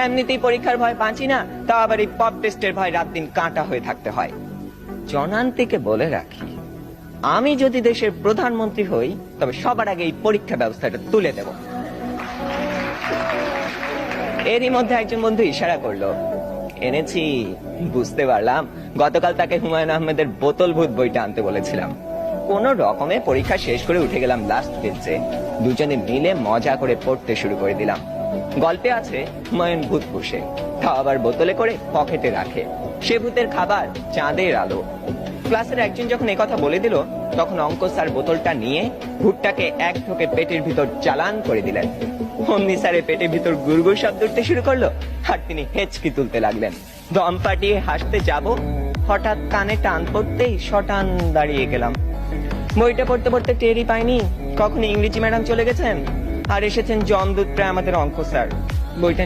এমনিতেই পরীক্ষার ভয় বাঁচি না, তা আবার এই পপ টেস্টের ভয় রাত দিন কাঁটা হয়ে থাকতে হয়। জনান্তিকে বলে রাখি, আমি যদি দেশের প্রধানমন্ত্রী হই তবে সবার আগে এই পরীক্ষা ব্যবস্থাটা তুলে দেব। এরই মধ্যে একজন বন্ধু ইশারা করলো, এনেছি। বুঝতে পারলাম গতকাল তাকে হুমায়ুন আহমেদের বোতল ভূত বইটা আনতে বলেছিলাম। কোন রকমে পরীক্ষা শেষ করে উঠে গেলাম লাস্ট বেঞ্চে। দুজনে মিলে মজা করে পড়তে শুরু করে দিলাম। গল্পে আছে হুমায়ুন ভূত পোষে, তা আবার বোতলে করে পকেটে রাখে। সে ভূতের খাবার চাঁদের আলো। ক্লাসের একজন যখন একথা বলে দিল, তখন অঙ্ক স্যার বোতলটা নিয়ে ভূতটাকে এক ঢোকে পেটের ভিতর চালান করে দিলেন। অমনি স্যারের পেটের ভিতর গুড়গুড় শব্দ উঠতে শুরু করলো, আর তিনি হেঁচকি তুলতে লাগলেন। দম পাটিয়ে হাসতে যাব, হঠাৎ কানে টান পড়তেই শটান দাঁড়িয়ে গেলাম। বইটা পড়তে পড়তে টেরই পাইনি কখন ইংরেজি ম্যাডাম চলে গেছেন আর এসেছেন জমদূত প্রায় আমাদের অঙ্ক স্যার। বইটা